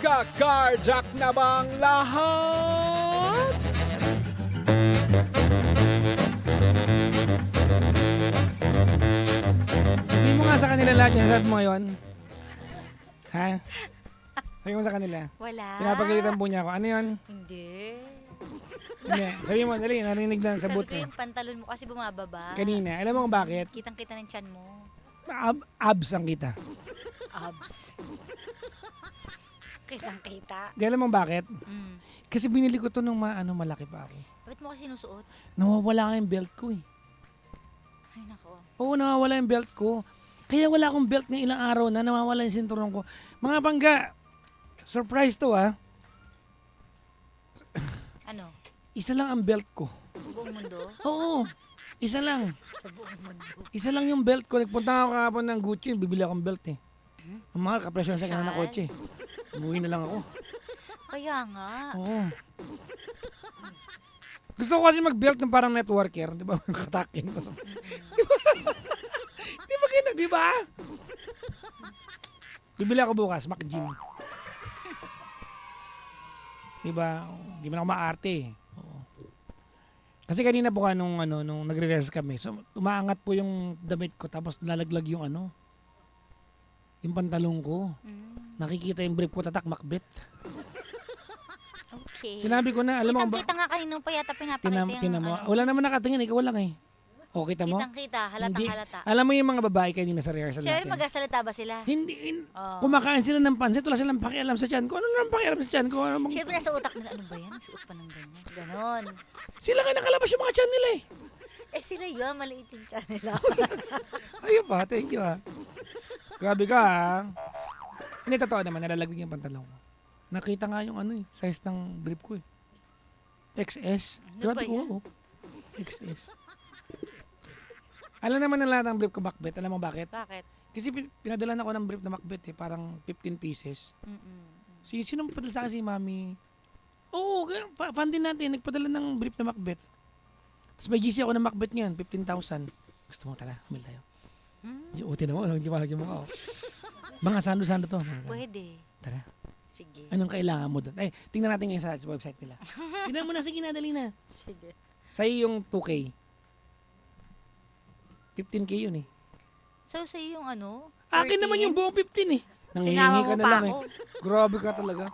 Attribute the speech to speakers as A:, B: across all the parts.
A: Nagka-carjack na bang lahat?
B: Sabihin mo nga sa kanila lahat yan. Sabi mo ngayon. Ha? Sabihin mo sa kanila.
C: Wala.
B: Pinapagalitan po niya ako. Ano yun?
C: Hindi.
B: Hindi. Sabihin mo, dali. Narinig na sa
C: Sabi
B: boot
C: ko
B: eh.
C: yung pantalon mo kasi bumababa.
B: Kanina. Alam mo kung bakit?
C: Kitang-kita ng tiyan mo.
B: Abs ang kita.
C: Abs. Kitang-kita.
B: Di alam mo bakit?
C: Mm.
B: Kasi binili ko to nung malaki pa ako.
C: Bakit mo kasi sinusuot?
B: Nawawala nga yung belt ko eh.
C: Ay, nako.
B: Oo, nawawala yung belt ko. Kaya wala akong belt ng ilang araw na nawawala yung sinturon ko. Mga bangga, surprise to ah.
C: Ano?
B: Isa lang ang belt ko.
C: Sa buong mundo?
B: Oo, isa lang.
C: Sa buong mundo.
B: Isa lang yung belt ko. Nagpunta ako kahapon ng Gucci, bibili akong belt eh. Ang mga kapresyon sa kanya ng kotse. Umuwi na lang ako.
C: Kaya nga.
B: Oo. Gusto ko kasi mag-belt ng parang networker. Di ba? Katakin. Di ba kina, di ba? Bibili ako bukas, Mac-Gym. Di ba? Di man ako maarte eh. Oo. Kasi kanina po nung nagre-rehearse kami, so umaangat po yung damit ko tapos lalaglag yung yung pantalong ko. Nakikita yung brief ko, tatak, makbet.
C: Okay.
B: Sinabi ko na, alam mo ba?
C: Kitang-kita nga kaninong pa yata pinapakita yung
B: Tinan mo. Wala naman nakatingin, ikaw lang eh. O, kita mo?
C: Kitang-kita, halatang-halata.
B: Alam mo yung mga babae kanina sa rehearsal
C: Siyempre,
B: natin.
C: magkasalita ba sila?
B: Hindi,
C: Oh.
B: kumakain sila ng pansit, wala silang pakialam sa tiyan ko. Ano lang pakialam sa tiyan ko?
C: Siyempre, nasa utak nila, ano ba yan? Suot pa ng ganyan. Ganon.
B: Sila nga nakalabas yung mga tiyan nila eh.
C: Eh, sila yun, maliit yung tiyan nila.
B: Ayun pa, thank you ha. Grabe ka ha. Hindi, totoo naman, nalalaglag yung pantalon ko. Nakita nga yung size ng brief ko eh. XS.
C: Ano
B: Grabe
C: ba
B: ko
C: yan?
B: nga oh. XS. Alam naman na lahat ng brief ko Macbeth. Alam mo bakit?
C: Bakit?
B: Kasi pinadalan ako ng brief na Macbeth eh. Parang 15 pieces. Sino padala sa akin si Mami? Oo, fan din natin. Nagpadala ng brief na Macbeth. Tapos may GC ako ng Macbeth ngayon, 15,000. Gusto mo tala, humil tayo. Uti naman, hindi mahal yung mukha. Mga sando-sando to.
C: Pwede.
B: Tara.
C: Sige.
B: Anong kailangan mo doon? Ay, tingnan natin ngayon sa website nila. Tingnan mo na, sige na, dali na.
C: Sige.
B: Sa'yo yung 2K. 15K yun eh.
C: So, sa'yo yung
B: Akin
C: 13?
B: naman yung buong 15 eh.
C: Sinama
B: Nangihingi
C: mo
B: ka na
C: pa
B: lang
C: ako.
B: eh. Grabe ka talaga.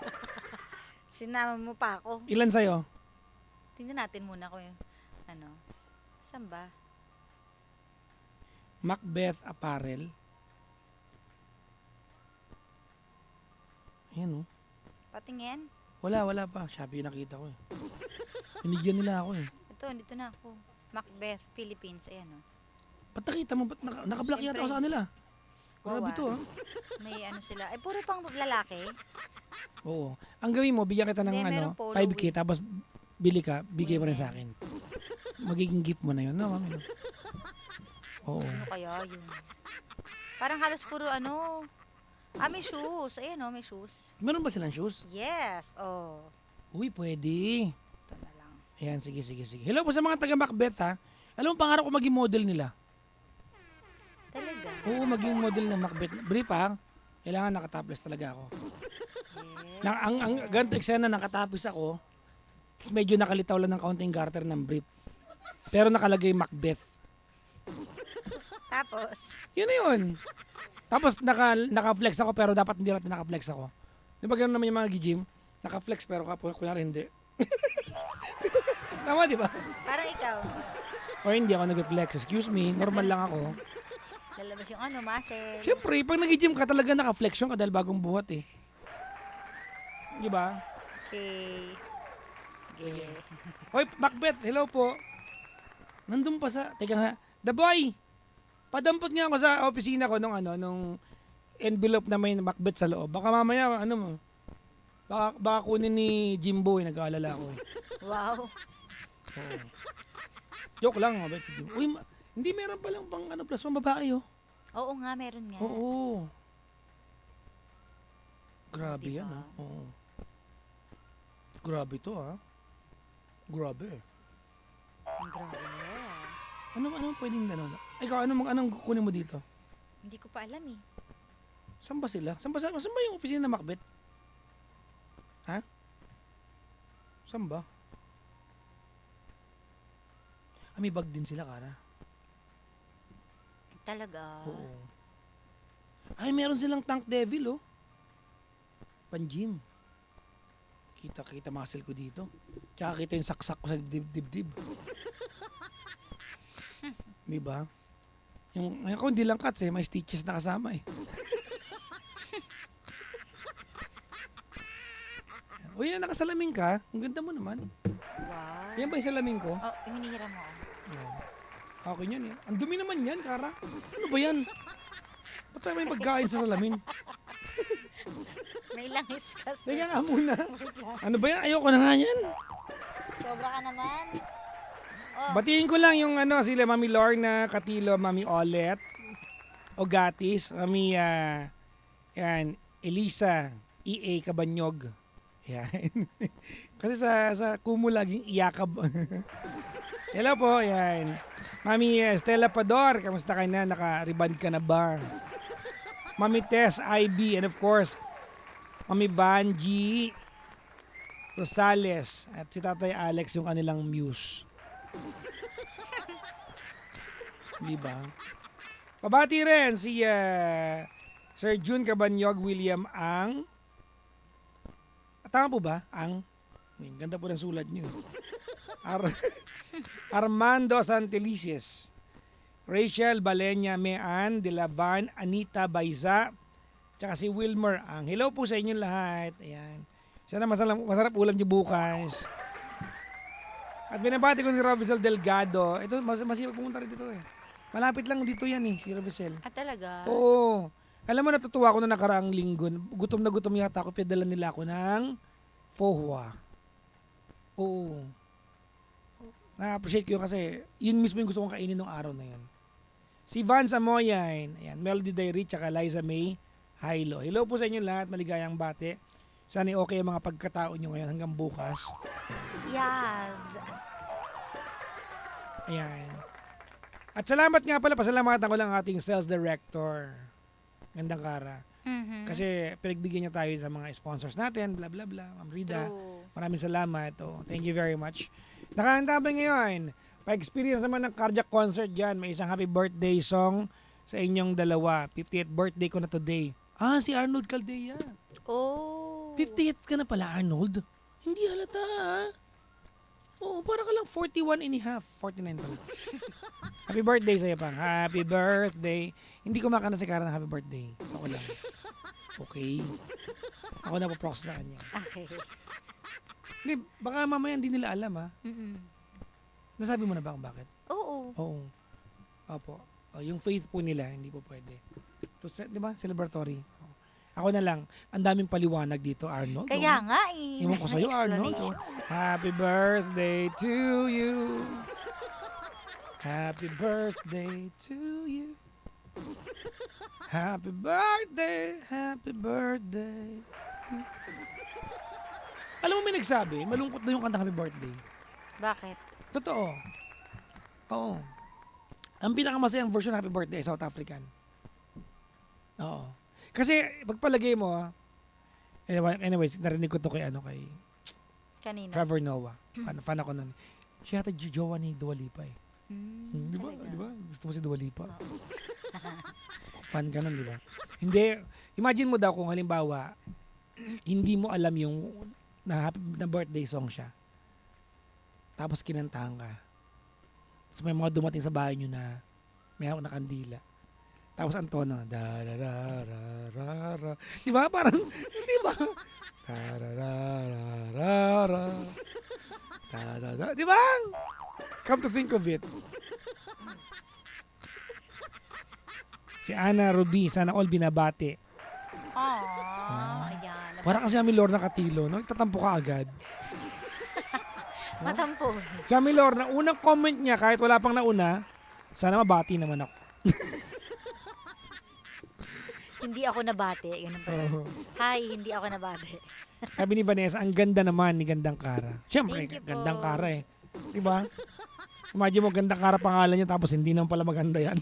C: Sinama mo pa ako.
B: Ilan sa'yo?
C: Tingnan natin muna kung yung, saan ba?
B: Macbeth Apparel. Ayan oh.
C: Patingin?
B: Wala pa. Shopee nakita ko eh. Binigyan nila ako eh.
C: Ito, dito na ako. Macbeth, Philippines. Ayan,
B: Ba't nakita mo? Ba't naka-block yata ako sa kanila? Grabe
C: Wawa.
B: to ah.
C: May sila. Eh, puro pang lalaki.
B: Oo. Ang gawin mo, bigyan kita ng
C: Hindi, merong polo
B: 5K tapos bili ka, bigay mo rin sa akin. Magiging gift mo na yun, no, mami? No? Oo.
C: Ano kaya yun? Parang halos puro may shoes. Ayan may shoes.
B: Meron ba silang shoes?
C: Yes. Oh.
B: Uy, pwede.
C: Ito na lang.
B: Ayan, sige. Hello po sa mga taga Macbeth ha. Alam mo, pangarap ko maging model nila.
C: Talaga?
B: Oo, maging model ng Macbeth. Brief ha. Kailangan nakatopless talaga ako.
C: Yes.
B: Ang ganito eksena, nakatapos ako. Tapos medyo nakalitaw lang ng kaunting garter ng brief. Pero nakalagay Macbeth.
C: Tapos?
B: Yun na yun. Tapos naka-flex ako pero dapat hindi natin naka-flex ako. Di ba gano'n naman yung mga gym? Naka-flex pero kunyari hindi. Tama di ba?
C: Parang ikaw.
B: O hindi ako nag-flex. Excuse me, normal lang ako.
C: Lalabas yung muscle.
B: Siyempre, pag nag-gym ka talaga naka-flex ka dahil bagong buhat eh. Di ba?
C: Okay. Okay.
B: Hoy, Macbeth, hello po. Nandun pa sa, teka nga, the boy! Padampot nga ako sa opisina ko nung envelope na may Macbeth sa loob. Baka mamaya, baka kunin ni Jimbo nag-aalala ako eh.
C: Wow.
B: Oo. Joke lang, mabait si Jimbo. Uy, hindi meron palang pang plus pang babae oh.
C: Oo nga, meron nga.
B: Oo. Grabe
C: Diba?
B: yan Oo. Grabe to Grabe.
C: Ang grabe yan.
B: Anong pwedeng Ikaw, anong kukunin mo dito?
C: Hindi ko pa alam eh.
B: Saan ba sila? Saan ba yung opisina ng Macbeth? Saan ba? May bag din sila, Kara.
C: Talaga.
B: Oo. Ay, meron silang Tank Devil, oh. Pan-gym. Kita muscle ko dito. Tsaka kita yung saksak ko sa dibdib. Di ba? Yung ako hindi lang cuts may stitches na kasama eh. O yan, nakasalamin ka. Ang ganda mo naman.
C: Wow.
B: Yan ba yung salamin ko?
C: Oh, yung hinihiram mo.
B: Yan. Akin yan eh. Ang dumi naman yan, Kara. Ano ba yan? Ba't tayo may pagkain sa salamin?
C: May langis kasi.
B: Teka nga muna. Ano ba yan? Ayoko na nga yan.
C: Sobra ka naman. Oh,
B: Batiin ko lang yung sila Mami Lorna Catilo, Mami Olet, Ogatis, Mami yan, Elisa, EA Cabanyog. Yan. Kasi sa Kumu laging iyakab. Hello po, yan. Mami Stella Pador, kamusta ka na? Naka-reband ka na ba? Mami Tess, IB, and of course, Mami Vanji Rosales, at si Tatay Alex yung kanilang muse. Di ba? Pabati rin si Sir June Cabanyog, William Ang. Tama po ba? Ang? Ganda po ng sulat niyo. Armando Santelices, Rachel Balenya Mean, De Lavan, Anita Baiza, tsaka si Wilmer Ang. Hello po sa inyong lahat. Ayan. Sana masarap ulam niyo bukas. At binabati ko si Robisel Delgado. Ito, masipag pumunta rin dito eh. Malapit lang dito yan eh, si Robisel.
C: ah, talaga?
B: Oo. Alam mo, natutuwa ako na nakaraang linggo. Gutom na gutom yata ako. Pinadala nila ako ng Fohua. Oo. Na-appreciate ko yun kasi yun mismo yung gusto kong kainin nung araw na yun. Si Van Samoyan, ayan, Melody Diary, tsaka Liza May Hilo. Hello po sa inyo lahat. Maligayang bate. Sana okay ang mga pagkatao nyo ngayon hanggang bukas.
C: Yes.
B: Ayan. At salamat nga pala, pasalamatan ko lang ating sales director. Gandang Kara.
C: Mhm.
B: Kasi pinagbigyan niya tayo sa mga sponsors natin, bla bla bla. Ma'am Rida,
C: True.
B: maraming salamat. Oh, thank you very much. Nakahanda ba ngayon? Pa-experience naman ng cardiac concert dyan. May isang happy birthday song sa inyong dalawa. 50th birthday ko na today. Ah, si Arnold Caldea.
C: Oh.
B: 50th ka na pala, Arnold? Hindi halata, ha? Oo, para ka lang 41 and a half. 49 pala. Happy birthday sa'yo, Pang. Happy birthday. Hindi ko makana si Kara ng happy birthday. So, ako lang. Okay. Ako na po-prox sa kanya.
C: Okay.
B: Hindi, baka mamaya hindi nila alam, ha?
C: Mm-mm.
B: Nasabi mo na ba kung bakit?
C: Oo.
B: Oo. Opo. Yung faith po nila, hindi po pwede. So, di ba? Celebratory. Ako na lang. Ang daming paliwanag dito, Arnold.
C: Kaya nga eh.
B: Iwan ko sa'yo, Arnold.
C: Explanation.
B: Happy birthday to you. Happy birthday to you. Happy birthday, happy birthday. Alam mo, may nagsabi, malungkot na yung kanta happy birthday.
C: Bakit?
B: Totoo. Oo. Ang pinakamasayang version ng happy birthday ay South African. Oo. Kasi pagpalagay mo, anyways, narinig ko to kay
C: Kanina.
B: Trevor Noah. Fan ako nun. Siya yata jowa ni Dua Lipa eh. Di ba?
C: Talaga.
B: Di ba? Gusto mo si Dua Lipa? Fan ka nun, di ba? Hindi. Imagine mo daw kung halimbawa, hindi mo alam yung na birthday song siya. Tapos kinantahan ka. Tapos may mga dumating sa bahay nyo na may hawak na kandila. Tapos ang tono, da da da ra ra ra. Di ba? Parang, di ba? Da da da ra ra ra. Da da da. Di ba? Come to think of it. Si Ana Ruby, sana all binabati.
C: Ayan.
B: Parang kasi kami Lorna Catilo, no? Tatampo ka agad.
C: Matampo.
B: Si Ami Lorna, unang comment niya, kahit wala pang nauna, sana mabati naman ako.
C: Hindi ako nabate. Ganun pa.
B: Oo.
C: Hi, hindi ako nabate.
B: Sabi ni Vanessa, ang ganda naman ni Gandang Kara. Siyempre,
C: Thank you,
B: Gandang
C: boss.
B: Kara eh. Di ba? Imagine mo, Gandang Kara pangalan niya, tapos hindi naman pala maganda yan.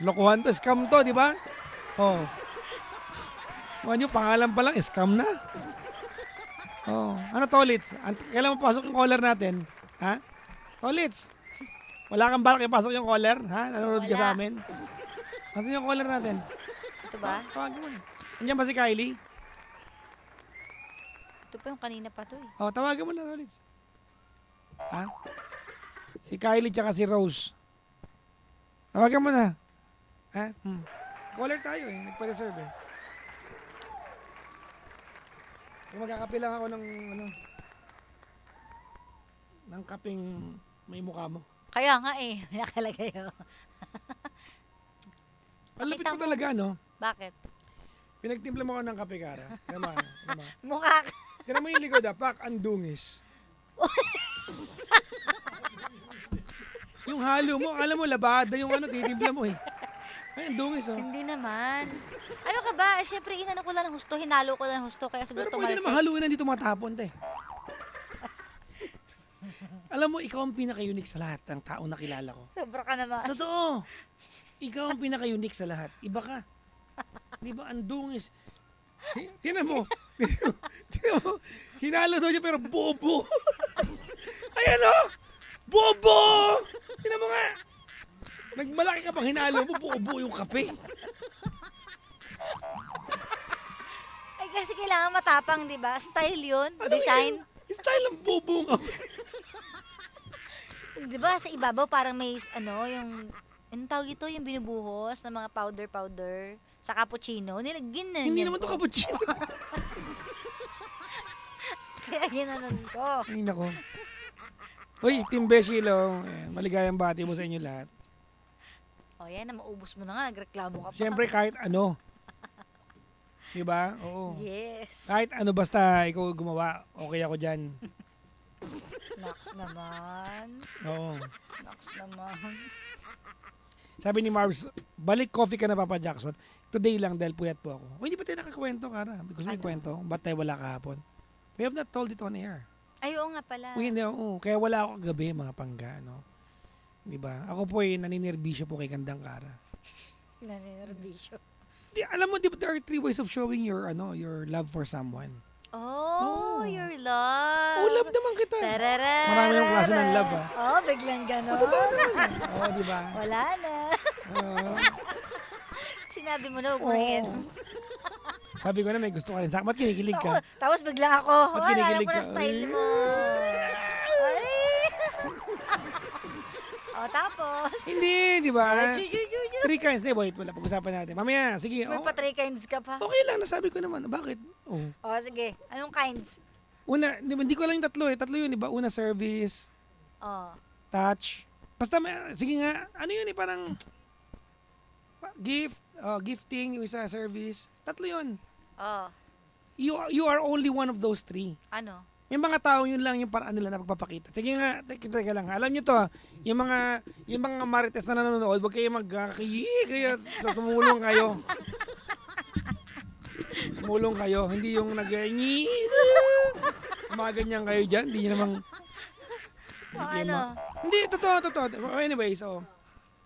B: Lokohan to, scam to, di ba? Oh. Imagine, pangalan pa lang, scam na. Oh, ano Tolits? Kailan mapasok yung caller natin? Ha? Tolits? Wala kang balak ipasok yung caller? Ha? Nanonood ka
C: Wala.
B: sa amin? Ano yung caller natin?
C: Ito ba?
B: Tawagin mo na. Andiyan ba si Kylie?
C: Ito pa yung kanina pa to eh.
B: Oh, tawagin mo na Tolits. Ha? Si Kylie tsaka si Rose. Tawagin mo na. Ha? Caller tayo eh. Nagpa-reserve eh. Magkakape lang ako ng ng kaping may mukha mo.
C: Kaya nga eh, nakalagay oh.
B: Ang lapit
C: Pakita
B: ko
C: mo.
B: talaga, no?
C: Bakit?
B: Pinagtimpla mo ako ng kape, Kara. Kama.
C: Mukha ka.
B: Kaya mo yung likod, pak, ang dungis. Yung halo mo, alam mo, labada yung titimpla mo eh. Ay, ang dungis, oh.
C: Hindi naman. Ano ka ba? Siyempre, inano ko lang ng husto, hinalo ko lang ng husto, kaya siguro
B: Pero pwede
C: tumalsik.
B: naman haluin na dito matapon, te. Alam mo, ikaw ang pinaka-unique sa lahat ng taong nakilala ko.
C: Sobra ka naman.
B: Totoo. Ikaw ang pinaka-unique sa lahat. Iba ka. Di ba? Ang dungis. Tinan mo. Tinan mo. Hinalo daw niya pero bobo. Ayan o. Bobo! Tinan mo nga. Nagmalaki ka pang hinalo mo, bobo yung kape.
C: Ay, kasi kailangan matapang, di ba? Style yun,
B: Ano
C: design.
B: yan? Style ng bobo ng kape.
C: Di ba, sa ibabaw parang may, yung, anong tawag ito, yung binubuhos ng mga powder sa cappuccino. Nilagyan na
B: Hindi
C: yan
B: naman to
C: ko.
B: cappuccino.
C: Kaya ginanon ko.
B: Ay, nako. Uy, Team Beshilo, maligayang bati mo sa inyo lahat.
C: O yan, maubos mo na nga, nagreklamo ka pa.
B: Siyempre kahit ano. Diba? Oo.
C: Yes.
B: Kahit ano basta ikaw gumawa, okay ako dyan.
C: Nox naman.
B: Oo.
C: Nox naman.
B: Sabi ni Mars, balik coffee ka na Papa Jackson. Today lang dahil puyat po ako. O hindi pa tayo nakakwento, Kara. Gusto mo yung kwento? Ba't tayo wala kahapon? We have not told it on air.
C: Ay, oo nga pala.
B: O hindi, oo. Kaya wala ako kagabi, mga pangga, no? Diba? Ako po naninerbisyo po kay Gandang Kara.
C: Naninervisyo.
B: Alam mo, diba, there are 3 ways of showing your love for someone.
C: Oh, your love.
B: Oh, love naman kita.
C: Tarara.
B: Marami yung klase ng love, ah.
C: Oh, biglang ganon.
B: Totoo naman. Oo, diba?
C: Wala na.
B: Oo.
C: Sinabi mo na,
B: Oo.
C: Brian.
B: Sabi ko na may gusto ka rin sa akin. Ba't kinikilig ka?
C: Tapos biglang ako.
B: Ba't
C: Alam
B: kinikilig
C: ko na
B: ka?
C: style mo. Ay. O, tapos.
B: Hindi, di ba?
C: Chu, chu, chu, chu.
B: 3 kinds. Wait, wala. Pag-usapan natin. Mamaya, sige.
C: May
B: Oh,
C: pa 3 kinds ka pa.
B: okay lang, nasabi ko naman. Bakit? Oh.
C: O, sige. Anong kinds?
B: Una, hindi ko lang yung tatlo eh. Tatlo yun, di ba? Una, service,
C: O.
B: touch. Basta, sige nga, ano yun eh, parang gift, gifting, yung isa, service. Tatlo yun.
C: O.
B: You are only one of those 3.
C: Ano?
B: May mga tao yun lang yung paraan nila na pagpapakita. Sige nga, teka lang. Alam nyo to, yung mga marites na nanonood, wag kayo kaya tumulong kayo. Tumulong kayo, hindi yung gumaganyan kayo dyan, hindi namang
C: Ano?
B: hindi, totoo. Anyway, so,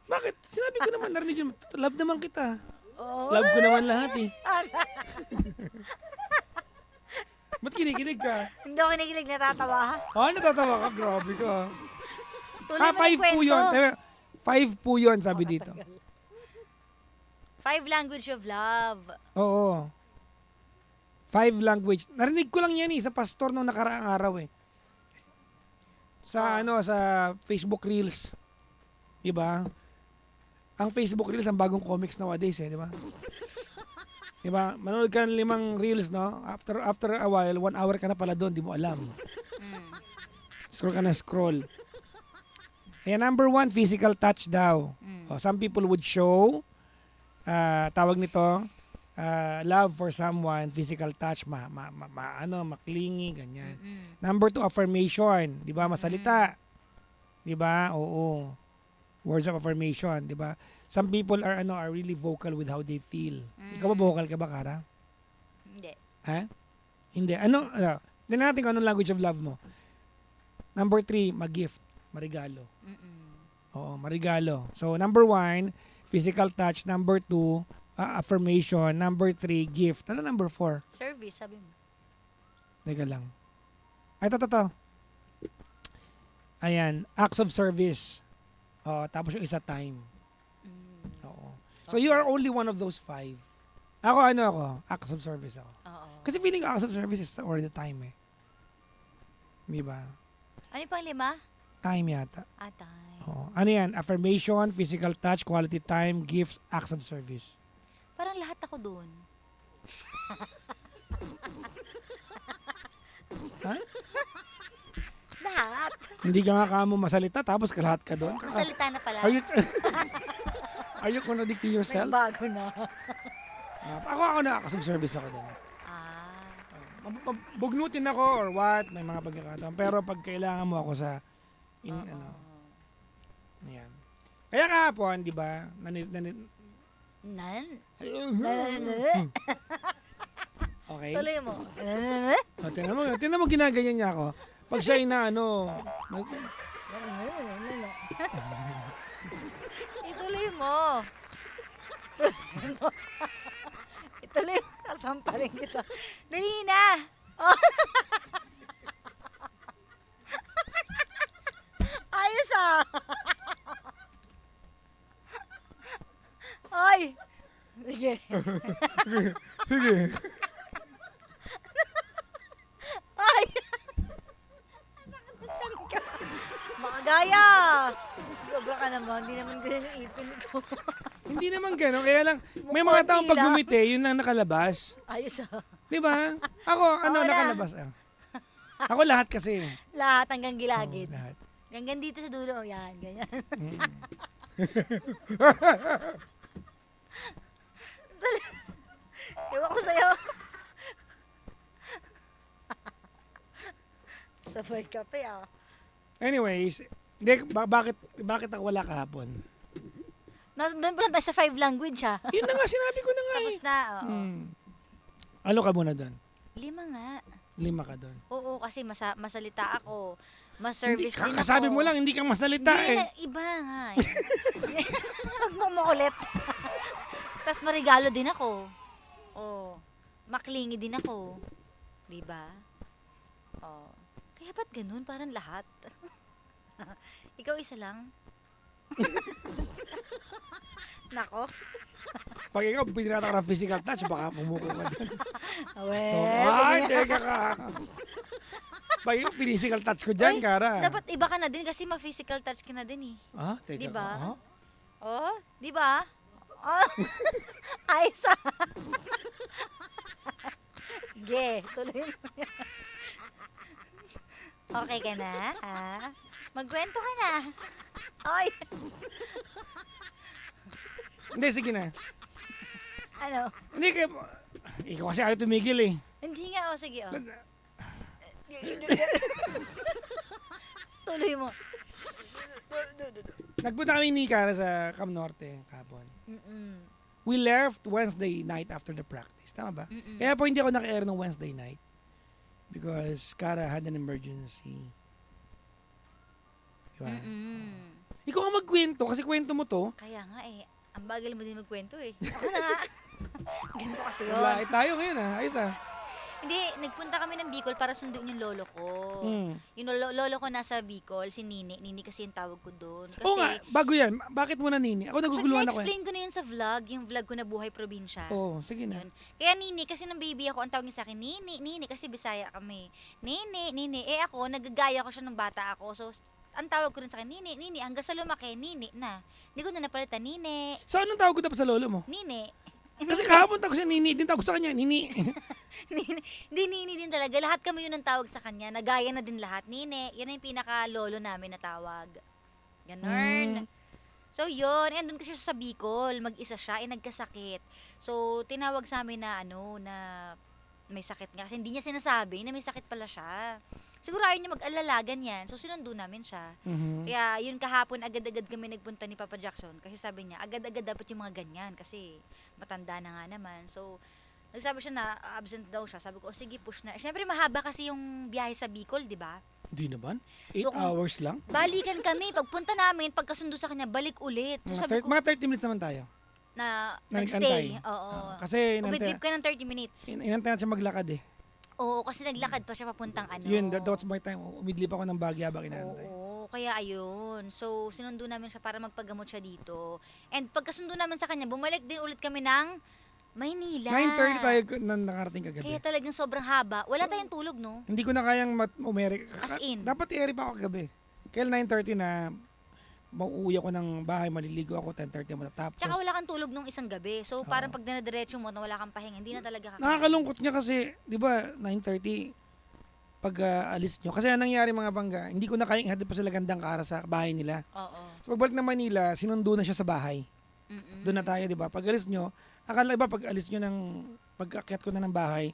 B: bakit? Sinabi ko naman, narinig yun, love naman kita.
C: Oh.
B: Love ko naman lahat eh. Ba't kinikilig ka?
C: Hindi ako kinikilig, natatawa.
B: Natatawa ka, grabe ka.
C: Tuloy mo na
B: 5
C: yung
B: po
C: kwento.
B: yun. 5 po yun, sabi dito.
C: 5 language of love.
B: Oo. 5 language. Narinig ko lang yan sa pastor nung nakaraang araw eh. Sa sa Facebook Reels. 'Di ba? Ang Facebook Reels ang bagong comics nowadays eh, 'di ba? 'Di ba? Manood ka ng 5 reels, no? After a while, 1 hour ka na pala doon, di mo alam. Scroll ka na scroll. Kaya number 1, physical touch daw. Some people would show tawag nito love for someone, physical touch, maklingi, ganyan. Number 2, affirmation, 'di ba? Masalita. 'Di ba? Oo. Words of affirmation, 'di ba? Some people are really vocal with how they feel. Ikaw ba vocal ka ba, Kara?
C: Hindi.
B: Ha? Hindi. Tingnan natin kung anong language of love mo. Number 3, mag-gift, marigalo. Oo, marigalo. So, number 1, physical touch. Number 2, affirmation. Number 3, gift. Ano number 4?
C: Service, sabi mo.
B: Teka lang. Ay, ito. Ayan, acts of service. Tapos yung isa time. Oo. So you are only one of those 5. Ako, acts of service ako.
C: Oo.
B: Kasi feeling ko acts of service is all the time eh. Di ba?
C: Ano yung pang 5?
B: Time yata.
C: Time.
B: Oo. Ano yan? Affirmation, physical touch, quality time, gifts, acts of service.
C: Parang lahat ako dun.
B: Ha?
C: Lahat.
B: Hindi ka nga kamo masalita tapos kalahat ka doon.
C: Masalita na pala.
B: Are you contradicting
C: May
B: yourself?
C: bago na.
B: Ako na acts of service ako doon. Bugnutin ako or what, may mga pagkakataon. Pero pag kailangan mo ako sa yan. Kaya kahapon, di ba? Okay?
C: Tuloy mo.
B: Tingnan mo ginaganyan niya ako. Pag siya
C: Ituloy mo. Ituloy mo. Sasampalin kita. Dali na. Oh. Ayos ah. Ay. Sige.
B: Sige.
C: Ay. Makagaya. Sobra ka naman. Hindi naman ganyan yung ipin ko.
B: Hindi naman gano'n. Kaya lang, may mga taong pag gumiti, yun ang nakalabas.
C: Ayos ah.
B: Di ba? Ako, nakalabas. Ako lahat kasi.
C: Lahat hanggang gilagid.
B: Lahat.
C: Hanggang dito sa dulo. Yan, ganyan. Ewan ko sa'yo. Sabay kape ah.
B: Anyways, bakit ako wala kahapon?
C: Doon pa lang tayo sa 5 language ha.
B: Yun na nga, sinabi ko na nga
C: Tapos na, oo.
B: Ano ka muna doon?
C: 5 nga.
B: 5 ka doon.
C: Oo, kasi masalita ako. Mas-service din ako.
B: Kasabi mo lang, hindi kang masalita
C: Hindi
B: eh.
C: iba nga eh. Huwag mo makulit. Tapos marigalo din ako. Oo. Maklingi din ako. Diba? Oo. Kaya ba't ganun? Parang lahat. Ikaw isa lang? Nako.
B: Pag ikaw pinirata ka ng physical touch, baka pumuko ka doon.
C: Well,
B: Teka ka. Pag ikaw physical touch ko dyan, Kara.
C: dapat iba ka na din kasi ma-physical touch ka na din eh.
B: Teka
C: Diba?
B: ka.
C: Oh, di ba? Oh. Ayos ah. Ge, tuloy mo yan. Okay ka na, ha? Magkwento ka na. Ay.
B: Hindi, sige na.
C: Ano?
B: Hindi, ikaw kasi ayaw tumigil eh.
C: Hindi nga, sige, Tuloy mo.
B: Nagpunta kami ni Kara sa Cam Norte kahapon. We left Wednesday night after the practice. Tama ba? Kaya po hindi ako naka-air ng Wednesday night. Because Kara had an emergency. Diba? Ikaw nga magkwento kasi kwento mo to.
C: Kaya nga eh, ang bagal mo din magkwento eh. Ako na nga. Ganito kasi yun.
B: Wala tayo ngayon Ayos
C: Hindi, nagpunta kami ng Bicol para sunduin yung lolo ko. Yung lolo ko nasa Bicol, si Nini. Nini kasi yung tawag ko doon. Kasi,
B: Oo nga, bago yan. Bakit mo na Nini? Ako naguguluhan ako.
C: Na-explain ko na yun sa vlog, yung vlog ko na Buhay Probinsya.
B: Oo, sige na.
C: Yun. Kaya Nini, kasi nang baby ako, ang tawag niya sa akin, Nini, kasi Bisaya kami. Nini. Eh ako, nagagaya ko siya nung bata ako. So, ang tawag ko rin sa akin, Nini, hanggang sa lumaki, Nini na. Hindi ko na napalitan, Nini.
B: So, anong tawag ko dapat sa lolo mo?
C: Nini.
B: Kasi kahapon tawag siya Nini, din tawag sa kanya, Nini.
C: Nini din talaga. Lahat kami yun ang tawag sa kanya. Nagaya na din lahat. Nini, yan yung pinaka-lolo namin na tawag. Ganon. So, yun. And doon kasi siya sa Bicol. Mag-isa siya. Nagkasakit. So, tinawag sa amin na, na may sakit nga. Kasi hindi niya sinasabi na may sakit pala siya. Siguro ayaw niya mag-alala, ganyan. So, sinundo namin siya. Kaya, yun kahapon, agad-agad kami nagpunta ni Papa Jackson. Kasi sabi niya, agad-agad dapat yung mga ganyan. Kasi, matanda na nga naman. So, nagsabi siya na absent daw siya. Sabi ko, sige, push na. Siyempre, mahaba kasi yung biyahe sa Bicol, di ba?
B: Hindi naman. 8
C: So, kung
B: hours lang.
C: Balikan kami. Pagpunta namin, pagkasundo sa kanya, balik ulit. So, sabi ko,
B: Mga 30 minutes naman tayo.
C: na
B: Nag-antay.
C: nagstay. Oo.
B: Kasi
C: Umidlip ka ng 30 minutes.
B: inantay na siya maglakad eh.
C: Oo, kasi naglakad pa siya papuntang ano.
B: Yun, that was my time. Umidlip ako ng Baguio habang inaantay.
C: Oo, kaya ayun. So, sinundo namin siya para magpagamot siya dito. And pagkasundo namin sa kanya, bumalik din ulit kami ng Maynila.
B: 9:30 tayo nakarating kagabi.
C: Kaya talagang sobrang haba. Wala tayong tulog, no?
B: Hindi ko na kayang umeri.
C: As in?
B: Dapat i-eri pa ako kagabi. Kaya 9:30 na mauuwi ako ng bahay, maliligo ako, 10:30 matatapos.
C: Tsaka wala kang tulog nung isang gabi. So, parang pag dinadiretso mo na wala kang pahinga, hindi na talaga kakain.
B: Nakakalungkot niya kasi, di ba, 9:30 pag alis nyo. Kasi anong nangyari mga bangga, hindi ko na kayang ihatid pa sila gandang kara sa bahay nila.
C: Oo.
B: So pagbalik ng Manila, sinundo na siya sa bahay.
C: Mm-mm.
B: Doon na tayo, di ba? Pag alis nyo, akala ba pag alis nyo pag-akyat ko na ng bahay,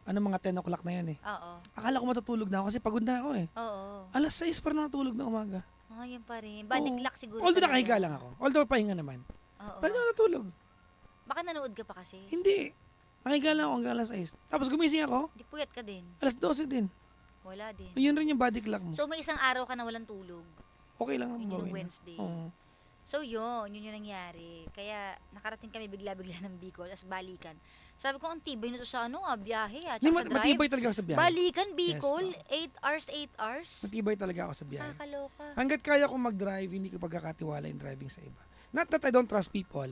B: mga 10 o'clock na yan eh.
C: Oo.
B: Akala ko matutulog na ako kasi pagod na ako eh.
C: Oo.
B: Alas 6 pa rin natulog na umaga.
C: Yun pa rin. Body
B: Oo.
C: clock siguro.
B: Although
C: talaga.
B: nakahiga lang ako. Although pahinga naman.
C: Oo.
B: Pero natulog.
C: Baka nanood ka pa kasi.
B: Hindi. Nakahiga lang ako hanggang alas 6. Tapos gumising ako,
C: Di puyat ka din.
B: alas 12 din.
C: Wala din.
B: Yun rin yung body clock mo.
C: So, may isang araw ka na walang tulog.
B: Okay lang
C: Yun
B: naman
C: yung
B: gawin.
C: Wednesday.
B: Oo.
C: So yun yung nangyari. Kaya nakarating kami bigla-bigla ng Bicol, as balikan. Sabi ko, ang tibay nito sa biyahe
B: Hindi,
C: tsaka sa drive.
B: matibay talaga ako sa biyahe.
C: Balikan, Bicol,
B: Yes,
C: 8 hours.
B: Matibay talaga ako sa biyahe.
C: Nakakaloka.
B: Hanggat kaya kong mag-drive, hindi ko pagkakatiwala yung driving sa iba. Not that I don't trust people.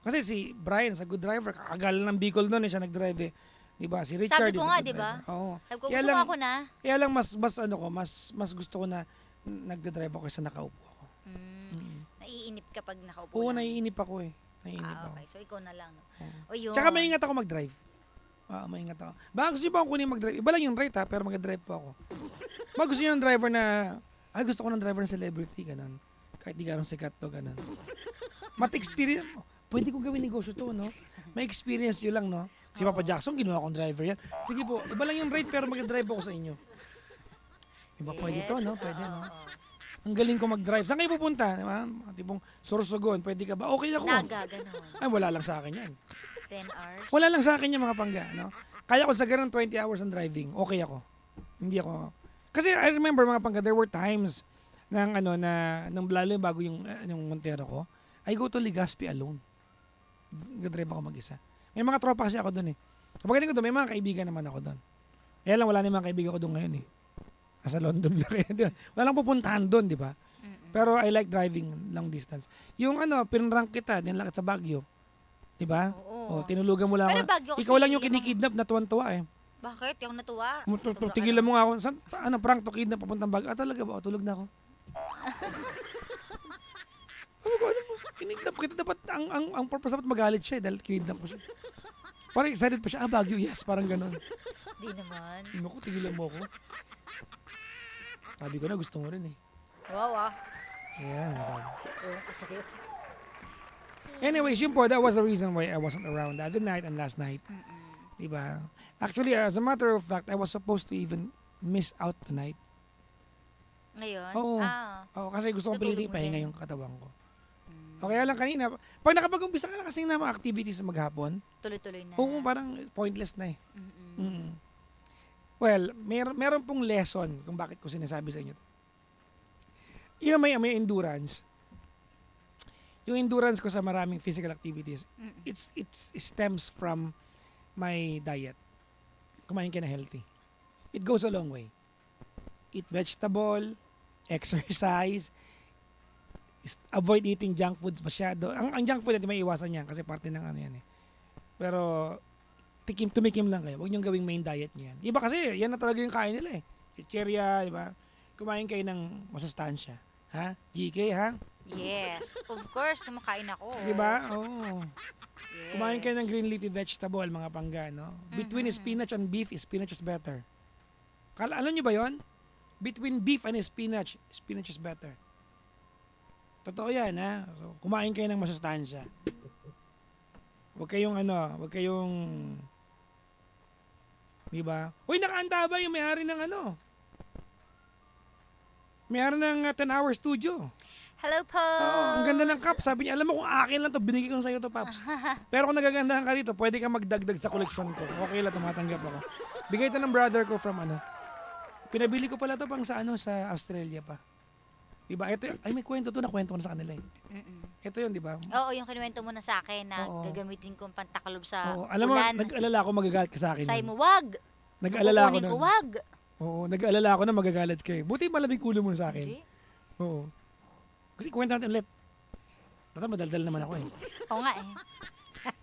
B: Kasi si Brian, sa good driver, kakagalan ng Bicol noon, siya nag-drive eh. Diba? Si Richard.
C: Sabi ko
B: is a
C: nga,
B: good
C: diba?
B: driver. Oo.
C: Sabi ko,
B: Kaya
C: gusto
B: lang-
C: mo ako na.
B: Kaya lang mas gusto ko na nagda-drive ako kaysa nakaupo ako.
C: Naiinip ka pag nakaupo
B: Oo,
C: lang.
B: naiinip ako eh. Naiinip ako.
C: Okay. So ikaw na lang. No?
B: Oo.
C: O yun.
B: Tsaka maingat ako mag-drive. Maingat ako. Baka gusto niyo ba akong kunin mag-drive? Iba lang yung rate pero mag-drive po ako. Gusto niyo ng driver na, gusto ko ng driver na celebrity, ganun. Kahit di ganun sikat to, ganun. Experience, pwede kong gawin negosyo to, no? May experience yun lang, no? Si Papa Jackson, ginawa kong driver yan. Sige po, iba lang yung rate pero mag-drive ako sa inyo. Iba pwede to, no? Pwede, no? Ang galing ko mag-drive. Saan kayo pupunta? Tipong Sorsogon, pwede ka ba? Okay ako.
C: Naga, ganun.
B: Ay, wala lang sa akin yan.
C: 10 hours.
B: Wala lang sa akin yung mga pangga, no? Kaya ko sa ganun 20 hours ng driving, okay ako. Hindi ako. Kasi I remember mga pangga, there were times nang lalo bago yung Montero ko, I go to Legazpi alone. Nag-drive ako mag-isa. May mga tropa kasi ako doon eh. So pagdating ko doon, may mga kaibigan naman ako doon. Kaya lang wala na yung mga kaibigan ko doon ngayon eh. Nasa London na kaya. Wala lang pupuntahan doon, di ba? Pero I like driving long distance. Yung pinrank kita, dinlakit sa Baguio. Di ba?
C: Oo.
B: Tinulugan mo lang
C: Pero
B: ako.
C: Baguio kasi
B: Ikaw lang yung
C: yung
B: kinikidnap na tuwan-tuwa eh.
C: Bakit? Yung natuwa. Sobrang
B: Tigilan mo nga ako. Prank to kidnap papuntang Baguio. Talaga ba? Tulog na ako. Ano po? Kinidnap kita. Dapat, ang purpose dapat magalit siya dahil kinidnap ko siya. Parang excited pa siya. Baguio, yes. Parang ganon.
C: Di naman.
B: Naku, tigilan mo ako. Sabi ko na, gusto mo rin eh.
C: Wow,
B: Ayan, sabi.
C: Ewan ko sa'yo.
B: Anyways, yun po, that was the reason why I wasn't around the other night and last night. Diba? Actually, as a matter of fact, I was supposed to even miss out tonight.
C: Ngayon?
B: Oo. Oo, kasi gusto kong
C: Tutulog
B: pilitin
C: mo
B: ipahinga
C: din?
B: yung katawan ko. O kaya lang kanina, pag nakapag-umpisa ka na kasi ng mga activities na maghapon,
C: Tuloy-tuloy na.
B: oo, parang pointless na eh.
C: Mm-mm.
B: Well, meron pong lesson kung bakit ko sinasabi sa inyo. Yun may endurance. Yung endurance ko sa maraming physical activities, it stems from my diet. Kumain ka na healthy. It goes a long way. Eat vegetable, exercise, avoid eating junk foods masyado. Ang junk food natin may iwasan yan kasi parte ng yan eh. Pero tumikim lang kayo. Huwag niyong gawing main diet niyo yan. Iba kasi, yan na talaga yung kain nila eh. Chicheria, di ba? Kumain kayo ng masustansya. Ha? GK, ha?
C: Yes. Of course, kumakain ako.
B: Di ba? Oo.
C: Yes.
B: Kumain kayo ng green leafy vegetable, mga pangga, no? Between spinach and beef, spinach is better. Alam niyo ba yon? Between beef and spinach is better. Totoo yan, ha? So, kumain kayo ng masustansya. Huwag kayong di ba? Uy, nakaanta ba yung may-ari ng may-ari ng 10-hour studio?
C: Hello po.
B: Oo, ang ganda ng cup. Sabi niya, alam mo kung akin lang to, binigay ko sa'yo to, Paps. Pero kung nagagandahan ka rito, pwede ka magdagdag sa koleksyon ko. Okay lang, tumatanggap ako. Bigay ito ng brother ko from Pinabili ko pala to pang sa Australia pa. Diba? Ito, may kwento to, nakwento ko na sa kanila eh. Ito yun, di ba?
C: Oo, yung kinuwento mo na sa akin na
B: Oo.
C: gagamitin kong pantakalob sa
B: Oo, alam mo,
C: ulan.
B: nag-alala ako magagalit ka sa akin.
C: Sabi
B: yun.
C: mo, wag!
B: Nag-aalala ako
C: Kukunin ko,
B: nun.
C: wag.
B: Oo, nag-aalala ako na magagalit ka eh. Buti malamig ulo mo sa akin.
C: Hindi.
B: Oo. Kasi kwenta natin ulit. Tata, madaldal naman ako eh.
C: Oo nga eh.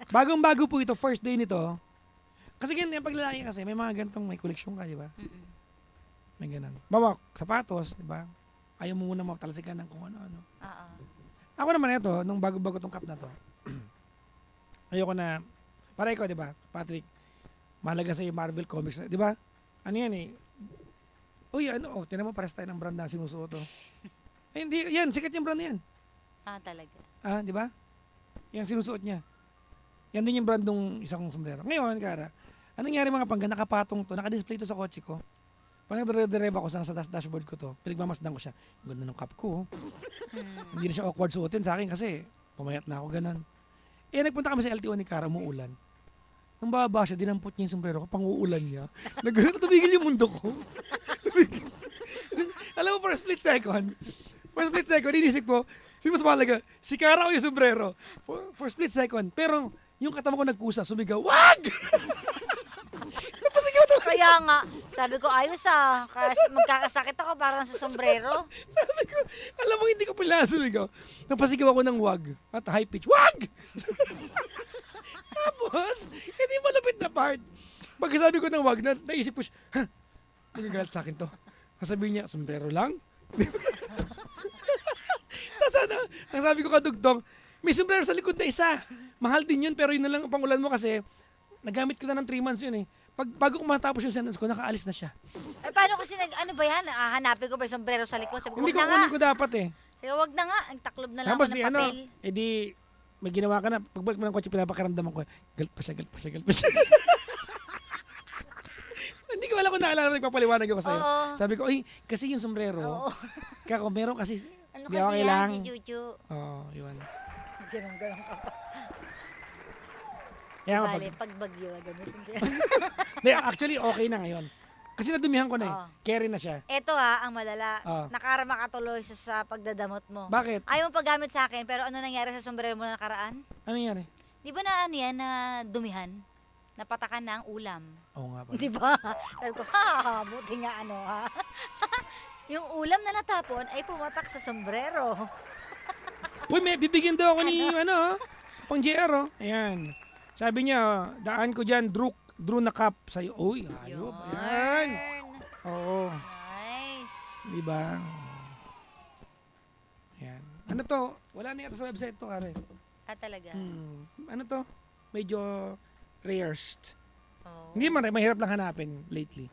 B: Bagong-bago po ito, first day nito. Kasi ganyan, yung paglalaki kasi, may mga gantong may koleksyon ka, di ba?
C: Mm-mm.
B: May ganan. Bawa, sapatos, di ba? Ayaw mo muna matalasikan ng kung ano-ano.
C: Oo.
B: Ako naman ito, nung bago-bago tong cup na to, ayoko na, para ikaw, di ba, Patrick, mahalaga sa'yo Marvel Comics, di ba? Ano yan eh? Uy, ano, tinan mo, pares tayo ng brand na sinusuot, oh. Eh, hindi, yan, sikat yung brand na yan.
C: Ah, talaga.
B: Ah, di ba? Yung sinusuot niya. Yan din yung brand ng isang sombrero. Ngayon, Kara, anong nangyari mga pangga, nakapatong to, nakadisplay to sa kotse ko. Pag nagdre-drive ako sa dashboard ko to, pinagmamasdan ko siya. Ang ganda ng cup ko. Oh. Hindi na siya awkward suotin sa akin kasi pumayat na ako ganun. Eh, nagpunta kami sa LTO ni Kara, umuulan. Nung bababa siya, dinampot niya yung sombrero ko, pang-uulan niya. Tumigil yung mundo ko. Tumigil. Alam mo, for a split second, inisip ko, sino mas mahalaga? Si Kara o yung sombrero? For a split second. Pero, yung katama ko nagkusa, sumigaw, wag! Napasigaw talaga.
C: Kaya nga, sabi ko, ayos kasi magkakasakit ako parang sa sombrero.
B: Sabi ko, alam mo, hindi ko pala sumigaw. Napasigaw ako ng wag. At high pitch, wag! Tapos, hindi malapit na part. Pagkasabi ko ng wag, naisip ko siya, ha? Magagalit sa akin to. Sasabihin niya, sombrero lang? Tapos ano, ang sabi ko kadugtong, may sombrero sa likod na isa. Mahal din yun, pero yun na lang ang pangulan mo kasi nagamit ko na ng 3 months yun eh. Bago ko matapos yung sentence ko, nakaalis na siya.
C: Eh, paano kasi ano ba yan? Hanapin ko pa yung sombrero sa likod. Sabi ko,
B: Hindi
C: wag
B: ko
C: na nga.
B: kunin ko dapat eh.
C: Sabi ko, wag na nga. Ang taklob na lang
B: Tapos
C: ako
B: di
C: ng
B: ano,
C: papel.
B: di may ginawa ka na. Pagbalik mo ng kotse, pinapakaramdaman ko, galit pa siya. Hindi ko alam kung naalala mo, nagpapaliwanag ako sa'yo.
C: Oo.
B: Sabi ko, ay, kasi yung sombrero,
C: Oo.
B: kako, meron kasi,
C: Ano
B: di
C: kasi
B: okay
C: yan,
B: lang.
C: si Juju?
B: Oo, yun.
C: Ganun ka pa.
B: Kaya nga,
C: Bale, pag bagyo, gamitin ko yan.
B: Hindi, actually, okay na ngayon. Kasi nadumihan ko na eh.
C: Oo.
B: Carry na siya.
C: Eto ang malala.
B: Ah.
C: Nakarama ka tuloy sa pagdadamot mo.
B: Bakit?
C: Ayaw mo paggamit sa akin, pero ano nangyari sa sombrero mo na nakaraan?
B: Ano nangyari?
C: Di ba na ano yan, na dumihan? Napatakan na ang ulam.
B: Oo nga pala.
C: Di ba? Sabi ko, buti nga ano ha. Yung ulam na natapon ay pumatak sa sombrero.
B: Uy, may bibigyan daw ako ni, pang JR, oh. Ayan. Sabi niya, daan ko dyan, Drew na cup sa'yo. Uy, ayop. Ayan. Oo.
C: Nice.
B: Di ba? Ayan. Ano to? Wala na yata sa website to, Kare.
C: Talaga?
B: Ano to? Medyo rarest.
C: Oh.
B: Hindi man, mahirap lang hanapin lately.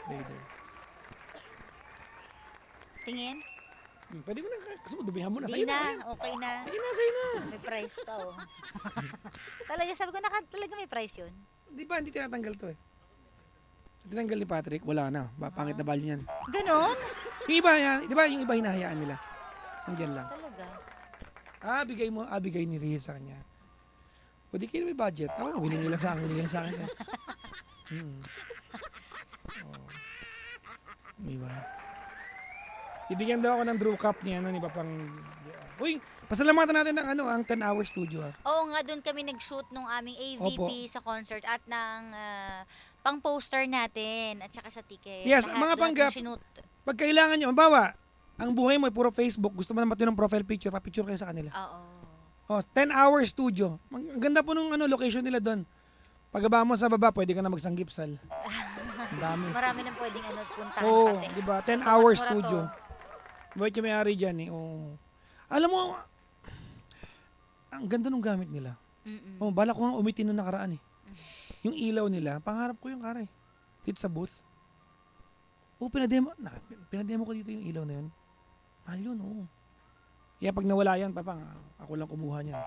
B: Raider.
C: Tingin?
B: Pwede mo na, kasi mo, dumihan mo na.
C: Hindi
B: Sa'yo na. Ayan.
C: na, okay na.
B: Sige na, sa'yo na.
C: May price pa Talaga, sabi ko, talaga may price yun.
B: Di ba, hindi tinatanggal to eh. Tinanggal ni Patrick, wala na. Pangit na value niyan.
C: Ganon?
B: Yung iba, di ba, yung iba hinahayaan nila. Nandiyan lang.
C: Talaga.
B: Bigay ni Riz sa kanya. O di kayo may budget. Ako, binigay lang sa akin. Oh. Di ba? Ibigyan daw ako ng Drew Cup niya, ni Papang... Uy, pasalamatan natin ng ang 10-hour studio.
C: Oo nga, doon kami nag-shoot nung aming AVP sa concert at ng pang-poster natin at saka sa ticket.
B: Yes,
C: Lahat
B: mga
C: doon
B: panggap.
C: natin sinut.
B: Pag kailangan nyo, bawa, ang buhay mo ay puro Facebook, gusto mo na matinong profile picture, pa-picture kayo sa kanila.
C: Oo.
B: Oh, 10-hour studio. Ang ganda po nung location nila doon. Pagaba mo sa baba, pwede ka na magsanggipsal. Ang dami.
C: Marami nang pwedeng puntahan
B: Oo,
C: pati.
B: di ba?
C: Sa
B: 10-hour
C: Tomas Morato.
B: studio. Bakit yung may-ari dyan eh? Oo. Alam mo, ang ganda nung gamit nila.
C: Mm-mm.
B: Oh, bala ko nga umitin nung nakaraan eh. Yung ilaw nila, pangarap ko yung kare. Dito sa booth. Oh, pinademo ko dito yung ilaw na yun. Mahal yun, oo. Kaya pag nawala yan, papang, ako lang kumuha niyan.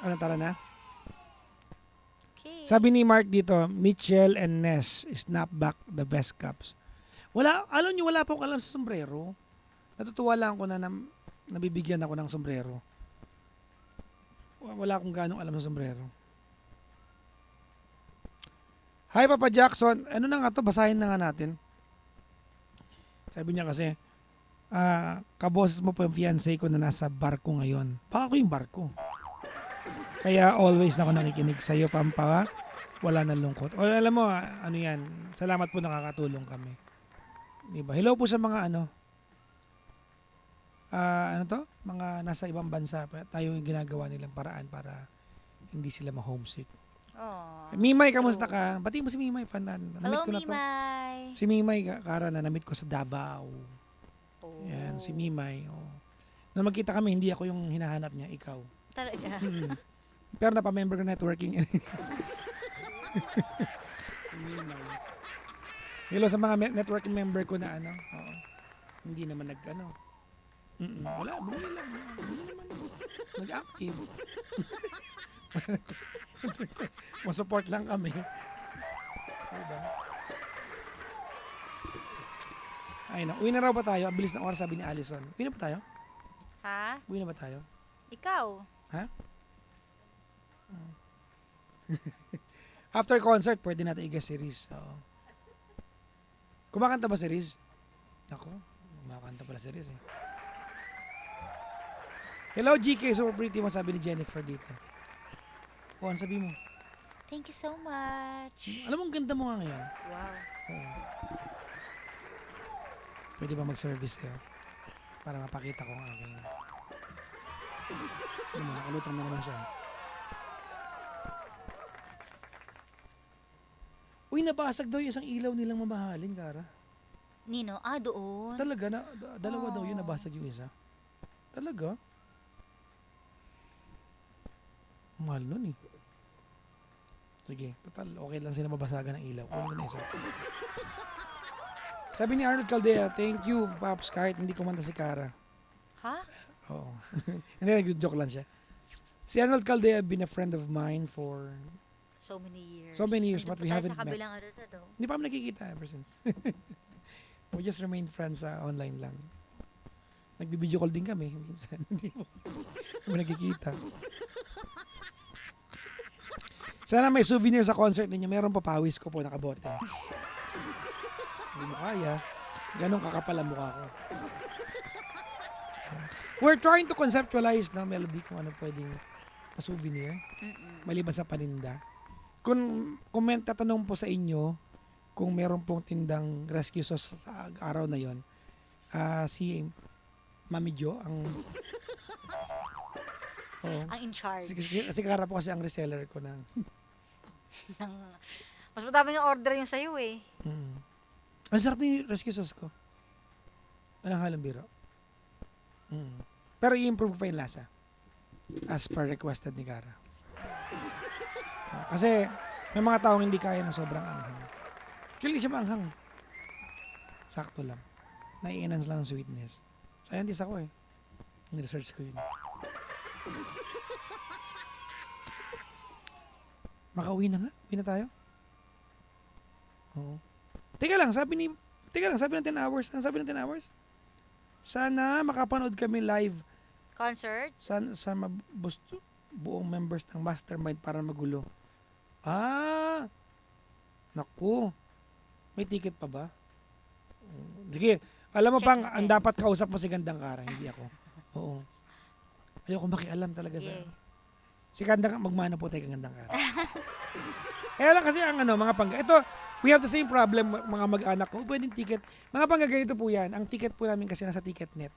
B: Ano, tara na?
C: Okay.
B: Sabi ni Mark dito, Mitchell and Ness, snapback the best cups. Alam niyo, wala pa akong alam sa sombrero. Natutuwa lang ako na nabibigyan ako ng sombrero. Wala akong ganong alam sa sombrero. Hi, Papa Jackson. Ano na nga to? Basahin na nga natin. Sabi niya kasi, kaboses mo po yung fiancé ko na nasa barko ngayon. Baka ako yung barko. Kaya always na ako nakikinig sa iyo, Pampa. Wala nang lungkot. O alam mo, ano yan, salamat po nakakatulong kami. Diba? Hello po sa mga mga nasa ibang bansa. Tayo yung ginagawa nilang paraan para hindi sila ma-homesick.
C: Oh.
B: Mimay, kamusta ka? Bati mo si Mimay, Pandan.
C: Hello,
B: Namit ko na to.
C: Mimay.
B: Si Mimay, Kara, na namit ko sa Davao.
C: Oh.
B: Yan, si Mimay. Oh. Nung magkita kami, hindi ako yung hinahanap niya, ikaw.
C: Talaga.
B: Pero napamember ko networking. Hello sa mga networking member ko na oo. Hindi naman wala, bumili lang. Hindi naman nag-active. Masupport lang kami. Diba? Ay na, uwi na raw ba tayo? Ang bilis ng oras, sabi ni Allison. Uwi na ba tayo?
C: Ha?
B: Uwi na ba tayo?
C: Ikaw?
B: Ha? After concert, pwede natin i-guest si Riz. Oo. Kumakanta ba si Riz? Ako, kumakanta pala si Riz eh. Hello GK, super pretty mo, sabi ni Jennifer dito. O, ano sabi mo?
C: Thank you so much.
B: Alam mo, ang ganda mo nga ngayon.
C: Wow.
B: Oo. Pwede ba mag-service sa'yo? Para mapakita ko ang aking... Ano mo, nakalutang na naman siya. Uy, nabasag daw yung isang ilaw nilang mamahalin, Kara.
C: Nino, doon.
B: Talaga, dalawa daw yun, nabasag yung isa. Talaga? Mahal nun eh. Sige, total, okay lang sila mabasagan ng ilaw. Kunin ko na isa. Sabi ni Arnold Caldea, thank you, Paps, kahit hindi kumanta si Kara.
C: Ha?
B: Oo. Hindi, nag-joke lang siya. Si Arnold Caldea been a friend of mine for
C: So many years.
B: so many years,
C: Nandun
B: but we
C: pa tayo
B: haven't
C: sa
B: met.
C: kabilang ano to, no?
B: Hindi pa kami nakikita ever since. We just remained friends online lang. Nagbi-video call din kami minsan. Hindi po kami nagkikita. Sana may souvenir sa concert ninyo. Meron pa pawis ko po nakabote. Hindi mo kaya. Ganun kakapal ang mukha ko. We're trying to conceptualize na melody kung ano pwedeng souvenir. Maliban sa paninda. Kung tatanong po sa inyo kung meron pong tindang rescue sauce sa araw na yon, si Mami Jo ang
C: Ang in charge.
B: si Kara po kasi ang reseller ko ng
C: Mas madami yung order yung sa'yo eh.
B: Ang sarap ni rescue sauce ko. Walang halong biro. Pero i-improve pa yung lasa. As per requested ni Kara. Kasi may mga taong hindi kaya ng sobrang anghang. Kili siya maanghang. Sakto lang. Nai-enhance lang ang sweetness. Scientist ako eh. Ni-research ko yun. Makauwi na nga. Uwi na tayo. Oo. Teka lang, sabi ng 10 hours. Ano sabi ng 10 hours? Sana makapanood kami live
C: Concert?
B: sa buong members ng mastermind para magulo. Naku. May ticket pa ba? Sige, alam mo
C: Check
B: pang,
C: natin.
B: ang dapat kausap mo si Gandang Kara, hindi ako. Oo. Ayoko makialam talaga sa...
C: Sige.
B: Si Gandang, magmano po tayo kay Gandang Kara. Kaya lang kasi ang mga pangga. Ito, we have the same problem, mga mag-anak ko. Pwedeng ticket. Mga pangga, ganito po yan. Ang ticket po namin kasi nasa Ticketnet.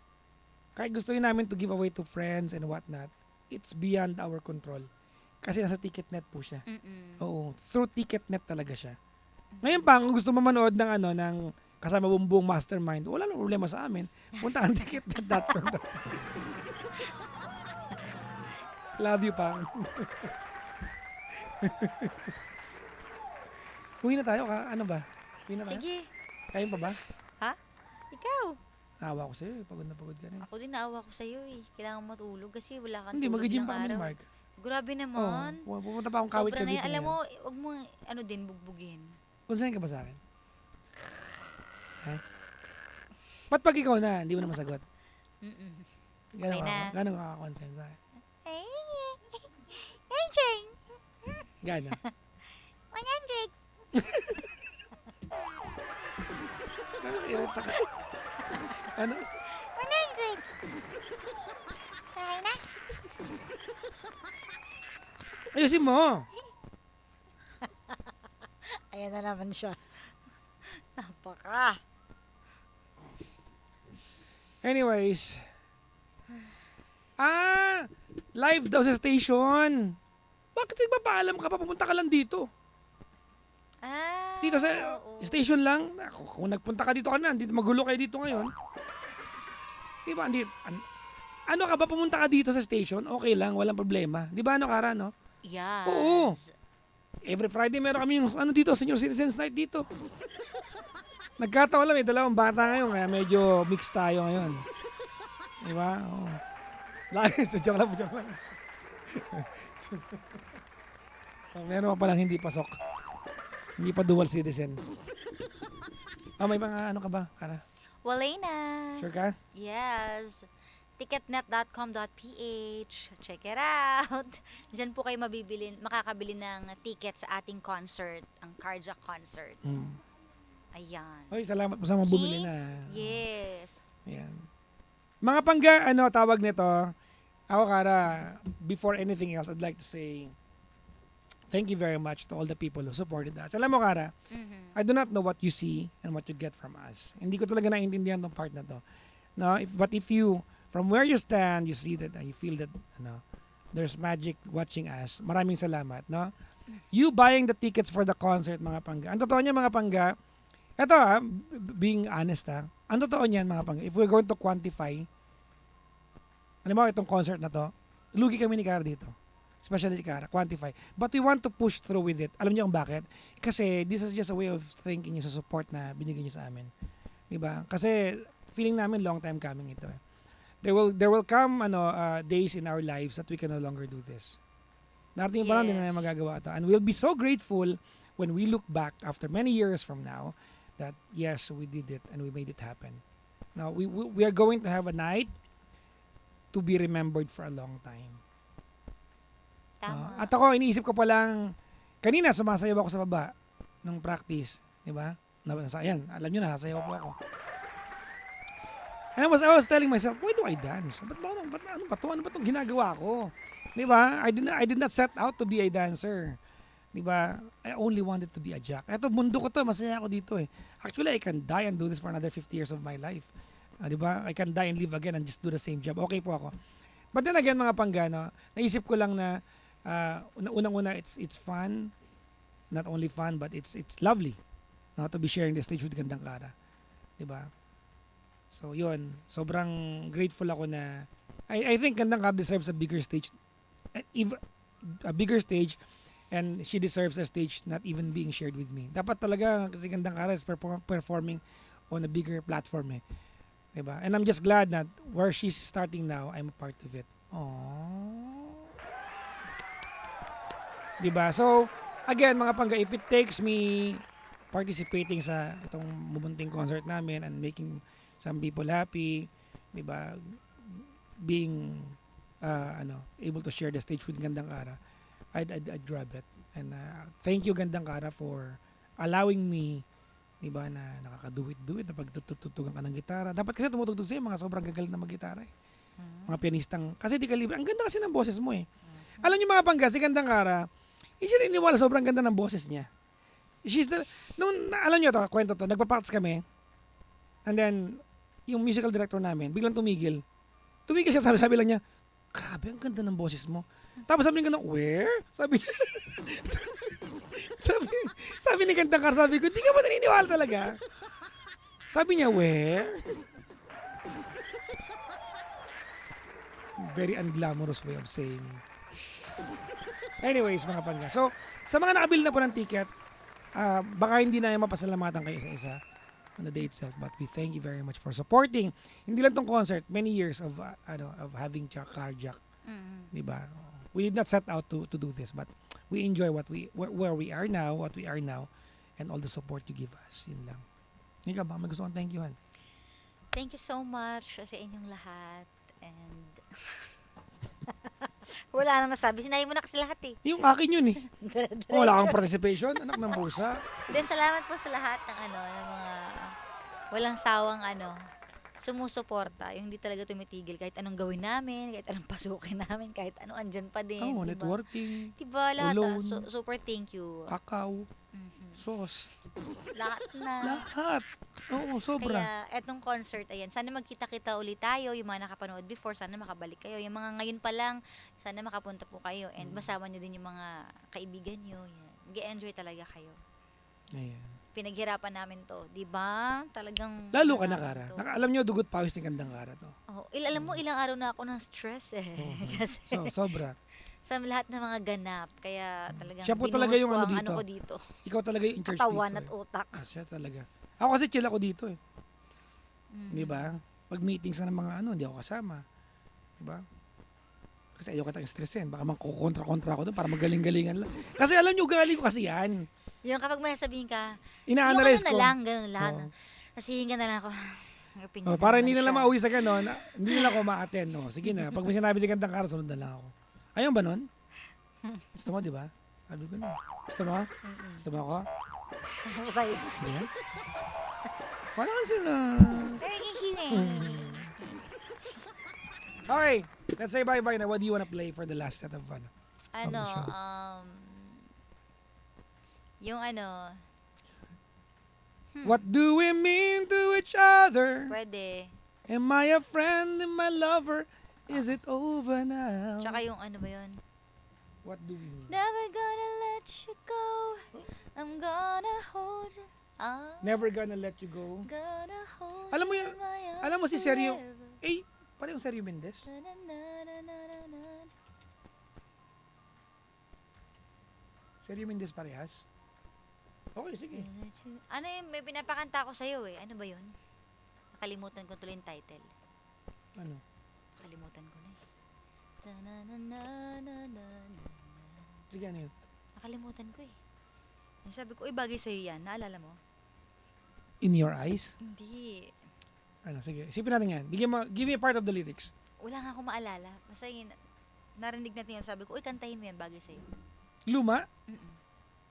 B: Kahit gusto namin to give away to friends and whatnot, it's beyond our control. Kasi nasa Ticketnet po siya. Oo, through Ticketnet talaga siya. Ngayon pa, kung gusto mo manood ng ng kasama buong mastermind, wala nang problema sa amin. Punta ang ticketnet.com. Love you, Pang. Uwi na tayo, ano ba? Uwi na tayo?
C: Sige.
B: Kayo pa ba?
C: Ha? Ikaw?
B: Naawa ko sa'yo, pagod na pagod ka na.
C: Ako din naawa ko sa'yo eh. Kailangan matulog kasi wala kang
B: Hindi,
C: tulog
B: mag-gym
C: ng
B: pa kami ni
C: araw.
B: Mark.
C: Grabe naman.
B: Pupunta pa akong kawit
C: Sobra na
B: Cavite
C: yan. Alam
B: ngayon.
C: mo, wag mo bugbugin.
B: Concern ka ba sa akin? Ha? Ba't pag ikaw na, hindi mo na masagot?
C: Okay na.
B: Gano'n ka concern sa akin?
C: Hey, Jane!
B: Gano'n?
C: 100!
B: Nakakirita ka. Ano?
C: Okay na?
B: Ayusin mo.
C: Ayan na naman siya. Napaka.
B: Anyways. Live daw sa station. Bakit nagpapaalam ka pa? Pumunta ka lang dito. Dito sa
C: oo.
B: station lang. Kung nagpunta ka dito ka na, dito magulo kayo dito ngayon. Di ba? Ano ka ba, pumunta ka dito sa station? Okay lang, walang problema. Di ba, Kara, no?
C: Yes.
B: Oo. Every Friday meron kami yung dito, Senior Citizens Night dito. Nagkataon lang, may dalawang bata ngayon, kaya medyo mixed tayo ngayon. Di ba? Oo. Joke lang. Meron pa palang hindi pasok. Hindi pa dual citizen. May mga ano ka ba, Kara?
C: Walena.
B: Sure ka?
C: Yes. Ticketnet.com.ph. Check it out. Diyan po kayo makakabili ng ticket sa ating concert, ang Carjack concert. Ayan.
B: Oy, salamat po sa mga bumili
C: See?
B: na.
C: Yes.
B: Ayan. Mga pangga, tawag nito. Ako, Kara, before anything else, I'd like to say thank you very much to all the people who supported us. Alam mo, Kara, I do not know what you see and what you get from us. Hindi ko talaga naiintindihan tong part na to. No, but if you, from where you stand, you see that, you feel that, there's magic watching us. Maraming salamat, no? You buying the tickets for the concert, mga pangga. Ang totoo niya, mga pangga, eto being honest ang totoo niyan, mga pangga, if we're going to quantify, alam mo, itong concert na to, lugi kami ni Kara dito. Especially si Kara, quantify. But we want to push through with it. Alam niyo kung bakit? Kasi this is just a way of thanking you sa support na binigay niyo sa amin. Diba? Kasi feeling namin long time coming ito. There will come days in our lives that we can no longer do this. Narating pa lang, hindi na magagawa ito. And we'll be so grateful when we look back after many years from now that yes, we did it and we made it happen. Now, we are going to have a night to be remembered for a long time.
C: Tama.
B: At ako, iniisip ko pa lang, kanina sumasayaw ako sa baba ng practice. Diba? Ayan, alam nyo na, sasayaw po ako. And I was telling myself, why do I dance? Ano ba itong ginagawa ko? Diba? I did not set out to be a dancer. Diba? I only wanted to be a jack. Eto, mundo ko to, masaya ako dito eh. Actually, I can die and do this for another 50 years of my life. Diba? I can die and live again and just do the same job. Okay po ako. But then again, mga panggano, naisip ko lang na unang-una, it's fun. Not only fun, but it's lovely to be sharing the stage with Gandang Kara. Diba? So, yun. Sobrang grateful ako na I think Gandang Kara deserves a bigger stage. A bigger stage, and she deserves a stage not even being shared with me. Dapat talaga kasi Gandang Kara is performing on a bigger platform eh. Diba? And I'm just glad that where she's starting now, I'm a part of it. Aww. Diba? So, again, mga pangga, if it takes me participating sa itong mumunting concert namin and making some people happy, diba? Being able to share the stage with Gandang Kara, I'd grab it. And thank you, Gandang Kara, for allowing me, diba, na nakaka-do it na pagtututugan ka ng gitara. Dapat kasi tumutugtog sa'yo, mga sobrang gagaling na mag-gitara eh. Mga pianistang, kasi di ka libre. Ang ganda kasi ng boses mo eh. Alam niyo mga pangga, si Gandang Kara, hindi siya iniwala, sobrang ganda ng boses niya. Alam niyo to, kwento to, nagpa-practice kami, and then, yung musical director namin, biglang tumigil. Tumigil siya, sabi lang niya, grabe, ang ganda ng boses mo. Tapos sabi niya, where? Sabi niya, sabi ni Gandang Kara, sabi ko, di ka ba naniniwala talaga? Sabi niya, where? Very unglamorous way of saying. Anyways, mga pangga. So, sa mga nakabili na po ng ticket, baka hindi na mapasalamatan kayo isa-isa on the day itself, but we thank you very much for supporting. Hindi lang tong concert, many years of having Carjack. Diba? We did not set out to do this, but we enjoy where we are now, what we are now, and all the support you give us. Yun lang. Ika ba? May gusto kong thank you, Han.
C: Thank you so much sa inyong lahat. And wala nang nasabi. Sinabi mo na kasi lahat eh.
B: Yung akin yun eh. Wala kang participation, anak ng pusa.
C: Then, salamat po sa lahat ng ng mga walang sawang sumusuporta, yung hindi talaga tumitigil kahit anong gawin namin, kahit anong pasukin namin, kahit ano, andyan pa din.
B: Oo,
C: diba?
B: networking,
C: Diba, lahat
B: Alone.
C: super thank you.
B: kakao,
C: Mhm.
B: sauce,
C: Lahat na.
B: lahat. Oo, sobra.
C: Kaya, etong concert, ayan, sana magkita-kita ulit tayo, yung mga nakapanood before, sana makabalik kayo. Yung mga ngayon pa lang, sana makapunta po kayo. And masama nyo din yung mga kaibigan nyo. Yan. Mag-enjoy talaga kayo.
B: Ayan.
C: Pinaghirapan namin to, di ba? Talagang...
B: Lalo ka
C: ano
B: na,
C: namin
B: Kara.
C: to.
B: Alam nyo, dugot pawis ni Kandang Kara to.
C: Oh, alam mo, ilang araw na ako ng stress eh. Kasi
B: Sobra.
C: sa lahat ng mga ganap, kaya talagang
B: Siya po
C: binuhos
B: talaga yung
C: ko
B: ano
C: ang
B: dito.
C: ano ko dito.
B: Ikaw talaga yung in-charge
C: Katawan
B: dito.
C: at utak.
B: Siya talaga. Ako kasi chill ako dito eh.
C: Mm.
B: Di ba? Pag meetings na ng mga ano, hindi ako kasama. Di ba? Kasi ayaw kitang stressin. Baka magkukontra-kontra ako doon para magaling-galingan lang. Kasi alam nyo, galing ko kasi yan.
C: Yung kapag may sabihin ka,
B: Ina-analyze
C: yung ano
B: ko.
C: na lang, gano'n lang.
B: Oo.
C: Kasi hinga na lang ako. Opinion
B: Oh, para
C: naman
B: hindi na lang
C: siya.
B: mauwi sa gano'n, hindi na lang ako ma-attend. No? Sige na, pag may sinabi si Kandang Kara, sunod na lang ako. Ayaw ba nun? Gusto mo, di ba? Sabi ko na. Gusto mo? Gusto mo ako?
C: Masay.
B: Hindi yan? Wala ka sila.
C: Very kikinig.
B: Okay, let's say bye-bye na. What do you wanna play for the last set of ano?
C: Ano,
B: show.
C: yung ano,
B: What do we mean to each other?
C: pwede.
B: Am I a friend? Am I a lover? Is it over now?
C: Tsaka yung ano ba yun?
B: What do we mean?
C: Never gonna let you go. I'm gonna hold you.
B: Never gonna let you go.
C: Gonna hold
B: Alam mo
C: you
B: yun,
C: in my arms
B: alam mo si Sergio,
C: forever.
B: eh, parang yung Sergio Mendes.
C: Na, na, na, na, na, na, na.
B: Sergio Mendes parehas. Okay, sige.
C: Ano yung may pinapakanta ko sa'yo eh? Ano ba yun? Nakalimutan ko tuloy yung title.
B: Ano?
C: Nakalimutan ko na eh. Ta-na-na-na-na-na-na.
B: Sige, ano yun?
C: Nakalimutan ko eh. Yung sabi ko, bagay sa'yo yan. Naalala mo?
B: In your eyes?
C: Hindi.
B: Ano, sige. Isipin natin yan. Give me a part of the lyrics.
C: Wala nga akong maalala. Basta yun, narinig natin yun. Sabi ko, uy, kantahin mo yan, bagay sa'yo.
B: Luma?
C: Mm-mm.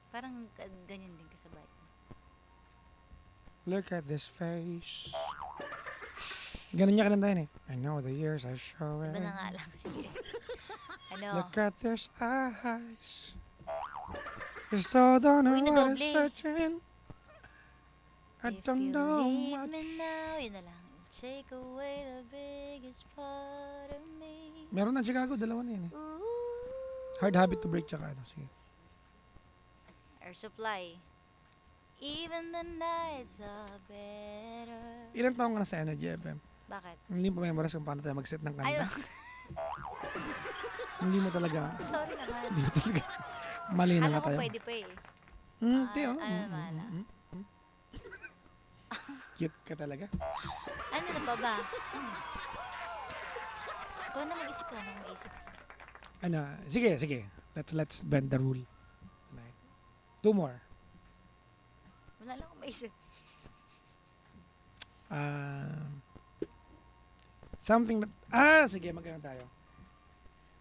C: Parang ganyan din kasabay.
B: Look at this face. Ganun niya kanantahin eh. I know the years are showing.
C: Iba na nga lang. Sige. Ano?
B: Look at this eyes. You so don't know
C: Uy,
B: what I'm
C: nadoble.
B: searching. I
C: If
B: don't
C: you
B: know
C: leave
B: what.
C: me now, yun na lang. You'll take away the biggest part of me.
B: Meron na Chicago, dalawa na yun eh.
C: Ooh.
B: Hard habit to break tsaka ano. Sige.
C: Air Supply. Even the nights are better.
B: Ilang taong ka na sa Energy FM?
C: Bakit?
B: Hindi mo memorize kung paano tayo mag-set ng
C: Ay,
B: kanta. Hindi mo talaga.
C: sorry naman.
B: Hindi mo talaga. Mali na
C: Alam
B: nga
C: ko
B: tayo.
C: pwede pa eh.
B: Teo.
C: ano naman,
B: Cute ka talaga.
C: Ano na pa ba? Ikaw na mag-isip ka.
B: Ano, sige. Let's bend the rule. Tonight. 2 more.
C: Wala lang akong maisip.
B: Something that sige, magkano tayo.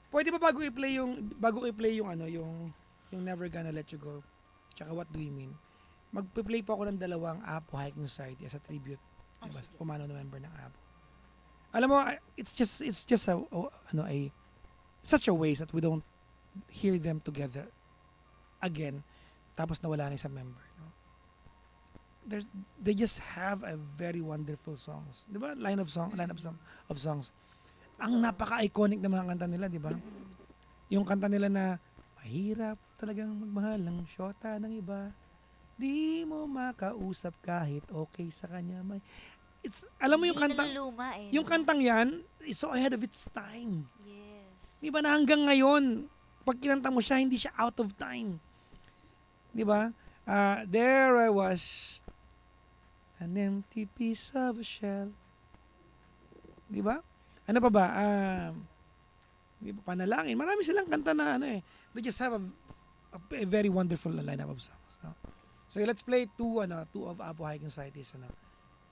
B: Pwede ba bago i-play yung ano, yung Never Gonna Let You Go, tsaka What Do We Mean, magpe-play po ako ng dalawang Apo Hiking Society as a tribute.
C: Oh,
B: Diba?
C: sige.
B: Pumanaw na member ng Apo. Alam mo, it's just a such a waste that we don't hear them together again, tapos nawala na isang member. No? They just have a very wonderful songs. Di ba? Line of songs. Ang napaka-iconic na mga kanta nila, di ba? Yung kanta nila na mahirap talagang magmahal ng syota ng iba. Di mo makausap kahit okay sa kanya. Alam mo yung
C: Hindi
B: kantang,
C: naluluma eh.
B: yung kantang yan, is so ahead of its time.
C: Yes.
B: Di ba na hanggang ngayon, pag kinanta mo siya, hindi siya out of time. Di ba? There I was, an empty piece of a shell. Di ba? Ano pa ba? Di ba? Panalangin. Marami silang kanta na ano eh. They just have a very wonderful lineup of songs. No? So let's play two of Apo Hiking Society's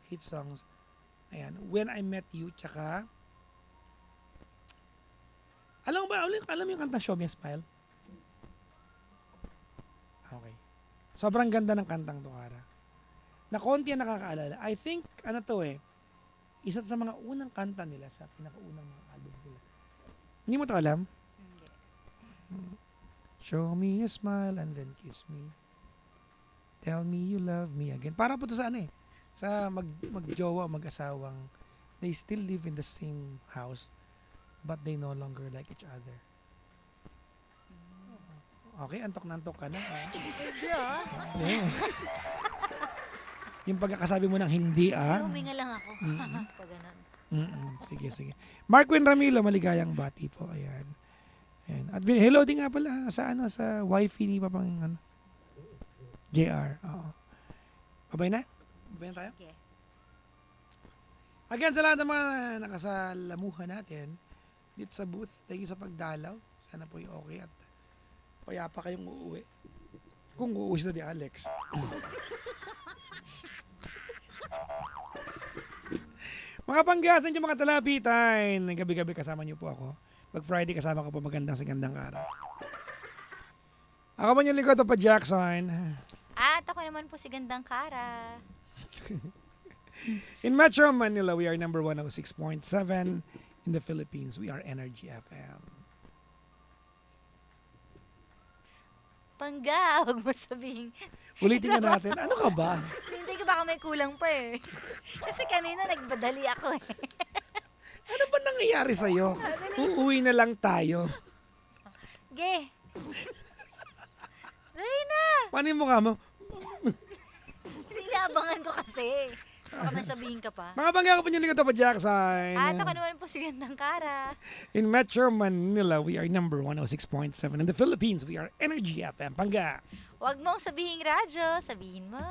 B: hit songs. Ayan. When I Met You, tsaka alam mo yung kanta Show Me a Smile? Okay. Sobrang ganda ng kantang to, Kara. Na konti ang nakakaalala. I think, isa sa mga unang kanta nila sa pinakaunang mga album nila. Hindi mo to alam?
C: Hindi.
B: Show me a smile and then kiss me. Tell me you love me again. Para po to sa ano eh. Sa magjowa o mag-asawang they still live in the same house but they no longer like each other. Okay, antok na antok ka na.
C: Hindi ah.
B: Yeah. Yung pagkakasabi mo ng hindi
C: Huminga lang ako. Pag ganun.
B: Sige, sige. Marquin Ramilo, maligayang bati po. Ayan. Ayan. At hello din nga pala sa wifi ni Papang JR. Oo. Babay na? Babay na tayo?
C: Okay.
B: Again, sa lahat ng mga nakasalamuhan natin dito sa booth, thank you sa pagdalaw. Sana po yung okay at payapa kayong uuwi. Kung uuwi sila ni Alex. Mga panggasan niyo, mga talapitan. Gabi-gabi kasama niyo po ako. Pag Friday kasama ko po magandang araw. Ako man yung likod pa Jackson.
C: At ako naman po si Gandang Kara.
B: In Metro Manila, we are number 106.7. In the Philippines, we are Energy FM.
C: Pangga, huwag mo sabihin.
B: Ulitin na natin. Ano ka ba?
C: Hindi ko baka may kulang pa eh. Kasi kanina nagbadali ako eh.
B: Ano ba nangyayari sa'yo? Uuwi na lang tayo.
C: Ge. Dali na.
B: Paano yung mukha mo?
C: Inaabangan ko kasi. Baka may sabihin ka pa.
B: Mga bangga ko po yung likod pa Jackson.
C: At ako naman po si Gandang Kara.
B: In Metro Manila, we are number 106.7. In the Philippines, we are Energy FM. Pangga.
C: Huwag mong sabihin radyo, sabihin mo.